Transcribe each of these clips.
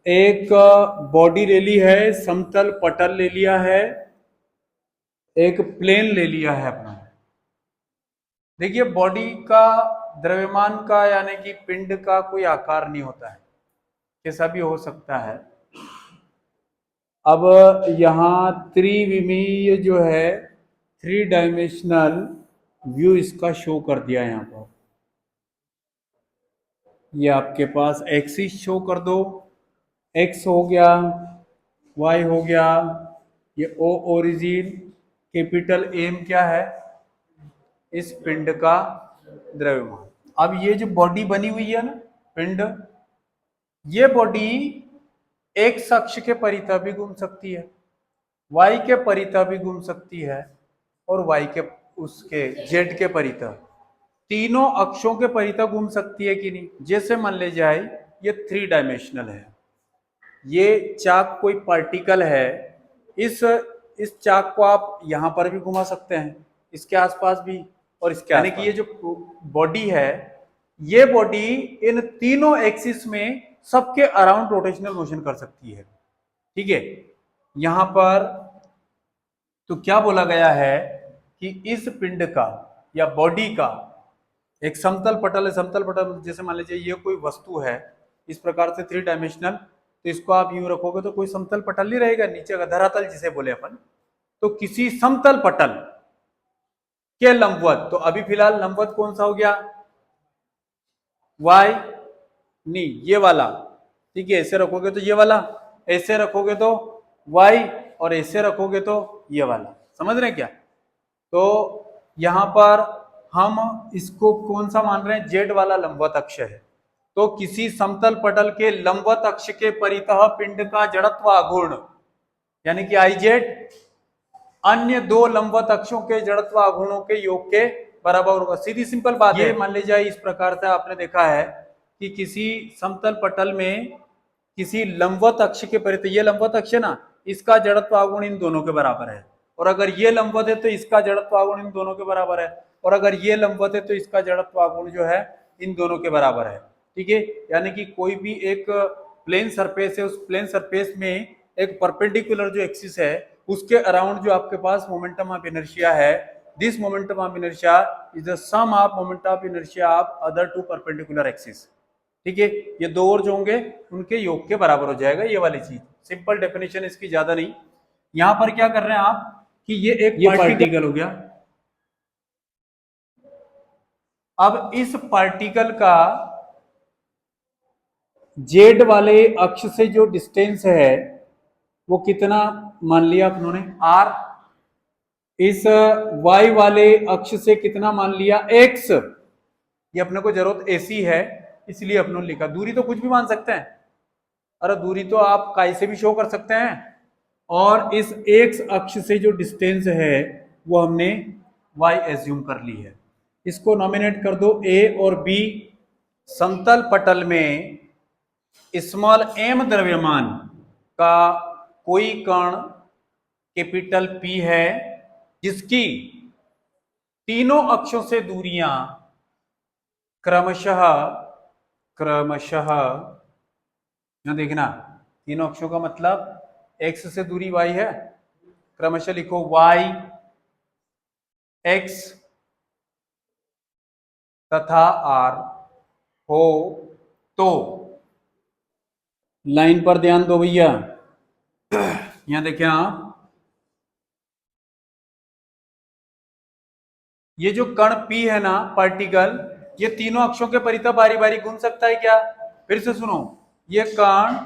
एक बॉडी ले ली है, समतल पटल ले लिया है, एक प्लेन ले लिया है अपना। देखिए बॉडी का, द्रव्यमान का यानी कि पिंड का कोई आकार नहीं होता है, कैसा भी हो सकता है। अब यहाँ त्रिविमीय जो है, थ्री डायमेंशनल व्यू इसका शो कर दिया यहाँ पर। ये आपके पास एक्सिस शो कर दो, एक्स हो गया, वाई हो गया, ये ओ ओरिजिन, कैपिटल एम क्या है, इस पिंड का द्रव्यमान। अब ये जो बॉडी बनी हुई है ना पिंड, ये बॉडी एक्स अक्ष के परितः भी घूम सकती है, वाई के परितः भी घूम सकती है, और वाई के उसके जेड के परितः, तीनों अक्षों के परितः घूम सकती है कि नहीं। जैसे मान ले जाए ये थ्री डायमेंशनल है, ये चाक कोई पार्टिकल है, इस चाक को आप यहां पर भी घुमा सकते हैं, इसके आसपास भी, और इसके यानी कि ये जो बॉडी है, ये बॉडी इन तीनों एक्सिस में सबके अराउंड रोटेशनल मोशन कर सकती है। ठीक है, यहां पर तो क्या बोला गया है कि इस पिंड का या बॉडी का एक समतल पटल है, समतल पटल जैसे मान लीजिए ये कोई वस्तु है इस प्रकार से थ्री डायमेंशनल, तो इसको आप यूं रखोगे तो कोई समतल पटल नहीं रहेगा, नीचे का धरातल जिसे बोले अपन। तो किसी समतल पटल के लंबवत, तो अभी फिलहाल लंबवत कौन सा हो गया, वाई, नहीं ये वाला, ठीक है, ऐसे रखोगे तो ये वाला, ऐसे रखोगे तो वाई, और ऐसे रखोगे तो ये वाला। समझ रहे हैं क्या। तो यहां पर हम इसको कौन सा मान रहे हैं, जेड वाला लंबवत अक्ष है। तो किसी समतल पटल के लंबवत अक्ष के परितः पिंड का जड़त्व आघूर्ण यानी कि आई जेड अन्य दो लंबवत अक्षों के जड़त्व आघूर्णों के योग के बराबर होगा। सीधी सिंपल बात है। ये मान लीजिए इस प्रकार से आपने देखा है कि किसी समतल पटल में किसी लंबवत अक्ष के परितः, ये लंबवत अक्ष है ना, इसका जड़त्व आघूर्ण इन दोनों के बराबर है, और अगर ये लंबवत है तो इसका जड़त्व आघूर्ण इन दोनों के बराबर है, और अगर ये लंबवत है तो इसका जड़त्व आघूर्ण जो है इन दोनों के बराबर है। ठीक है, यानी कि कोई भी एक प्लेन सरफेस है, उस प्लेन सरफेस में एक परपेंडिकुलर जो एक्सिस है उसके अराउंड जो आपके पास मोमेंटम ऑफ इनर्शिया है, this momentum of inertia is the sum of moment of inertia of other two perpendicular axis. ठीक है, ये दो और जो होंगे उनके योग के बराबर हो जाएगा, ये वाली चीज। सिंपल डेफिनेशन इसकी, ज्यादा नहीं। यहां पर क्या कर रहे हैं आप कि ये पार्टिकल हो गया। अब इस पार्टिकल का जेड वाले अक्ष से जो डिस्टेंस है वो कितना मान लिया उन्होंने, आर। इस वाई वाले अक्ष से कितना मान लिया, एक्स। ये अपने को जरूरत ऐसी है इसलिए अपने लिखा। दूरी तो कुछ भी मान सकते हैं, अरे दूरी तो आप काई से भी शो कर सकते हैं। और इस एक्स अक्ष से जो डिस्टेंस है वो हमने वाई एज्यूम कर ली है। इसको नॉमिनेट कर दो ए और बी। समतल पटल में स्मॉल एम द्रव्यमान का कोई कण कैपिटल पी है जिसकी तीनों अक्षों से दूरियां क्रमशः क्रमशः, यहां देखना, तीनों अक्षों का मतलब एक्स से दूरी वाई है, क्रमशः लिखो वाई एक्स तथा आर हो। तो लाइन पर ध्यान दो भैया, यहां देखें आप, ये जो कण P है ना, पार्टिकल, ये तीनों अक्षों के परितः बारी बारी घूम सकता है क्या। फिर से सुनो, ये कण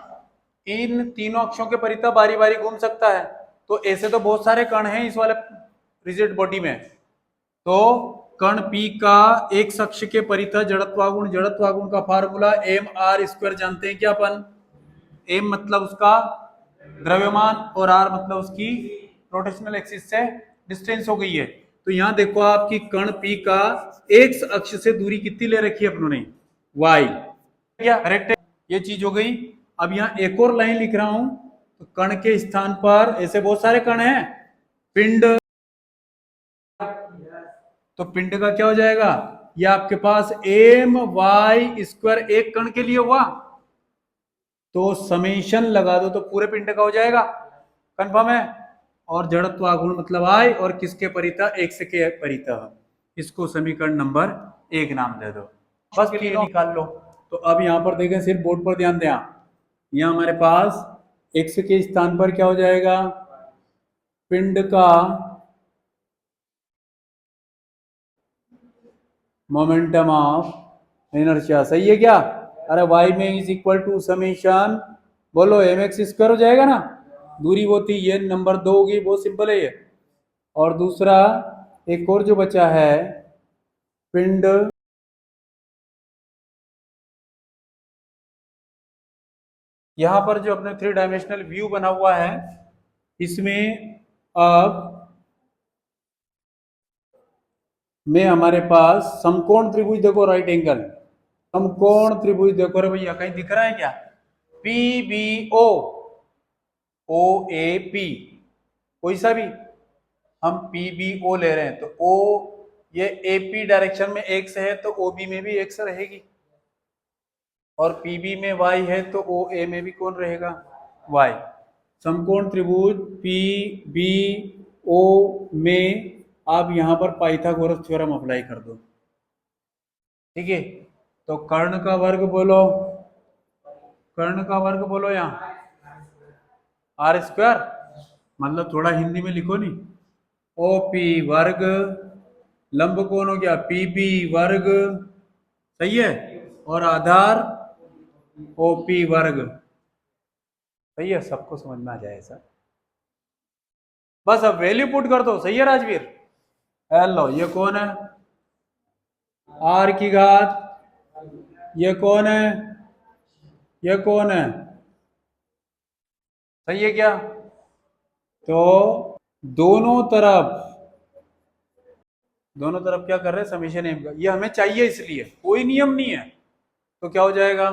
इन तीनों अक्षों के परितः बारी बारी घूम सकता है। तो ऐसे तो बहुत सारे कण हैं इस वाले रिजिड बॉडी में। तो कण P का एक अक्ष के परितः जड़त्वागुण का फार्मूला एम आर स्क्वायर जानते हैं क्या अपन। एम मतलब उसका द्रव्यमान और आर मतलब उसकी रोटेशनल एक्सिस से डिस्टेंस हो गई है। तो यहां देखो आपकी कण P का एक्स अक्ष से दूरी कितनी ले रखी है अपनों ने, y। क्या करेक्ट है, ये चीज हो गई। अब यहाँ एक और लाइन लिख रहा हूं, तो कण के स्थान पर ऐसे बहुत सारे कण हैं, पिंड, तो पिंड का क्या हो जाएगा, ये आपके पास एम वाई स्क्वायर एक कण के लिए हुआ, तो समेशन लगा दो तो पूरे पिंड का हो जाएगा, कंफर्म है। और जड़त्व आघूर्ण मतलब आई, और किसके परितः, एक्स के परितः। इसको समीकरण नंबर 1 नाम दे दो, बस ये निकाल लो। तो अब यहाँ पर देखें, सिर्फ बोर्ड पर ध्यान दें आप, यहाँ हमारे पास एक्स के स्थान पर क्या हो जाएगा, पिंड का मोमेंटम ऑफ इनर्शिया, सही है क्या। अरे वाई में इज इक्वल टू समेशन, बोलो एम एक्स स्क्वायर हो जाएगा ना, दूरी वो थी, ये नंबर 2 होगी, बहुत सिंपल है ये। और दूसरा एक और जो बचा है, पिंड यहां पर जो अपने 3 डायमेंशनल व्यू बना हुआ है, इसमें अब में हमारे पास समकोण त्रिभुज देखो, राइट एंगल समकोण त्रिभुज देखो रे भैया, कहीं दिख रहा है क्या, P B O, O A P, कोई सा भी हम पी बी ओ ले रहे हैं, तो ओ ये ए पी डायरेक्शन में एक्स है तो ओ बी में भी एक्स रहेगी, और पी बी में वाई है तो ओ ए में भी कौन रहेगा, वाई। समकोण त्रिभुज पी बी ओ में आप यहां पर पाइथागोरस थ्योरम अप्लाई कर दो, ठीक है। तो कर्ण का वर्ग बोलो, कर्ण का वर्ग बोलो, यहाँ आर स्क्वायर, मतलब थोड़ा हिंदी में लिखो नहीं, ओ पी वर्ग, लंब कोण हो गया पी बी वर्ग, सही है, और आधार ओ पी वर्ग, सही है, सबको समझ में आ जाए सर। बस अब वैल्यू पुट कर दो, सही है राजवीर। हेलो, ये कौन है, आर की घात, ये कौन है, ये कौन है, सही है क्या। तो दोनों तरफ, दोनों तरफ क्या कर रहे हैं, समेशन एम का, ये हमें चाहिए इसलिए, कोई नियम नहीं है। तो क्या हो जाएगा,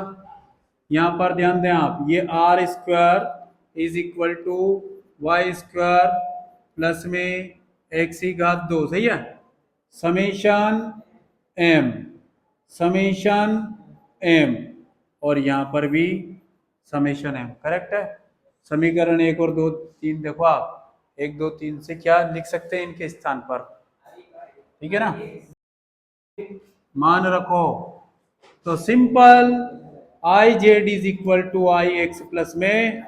यहां पर ध्यान दें आप, ये R square is equal to Y square plus में एक्स की घात 2, सही है, समेशन एम, समेशन एम, और यहां पर भी समेशन एम, करेक्ट है। समीकरण 1 और 2 3 देखो आप, 1 2 3 से क्या लिख सकते हैं इनके स्थान पर, ठीक है ना, मान रखो। तो simple I Z is equal to I X plus में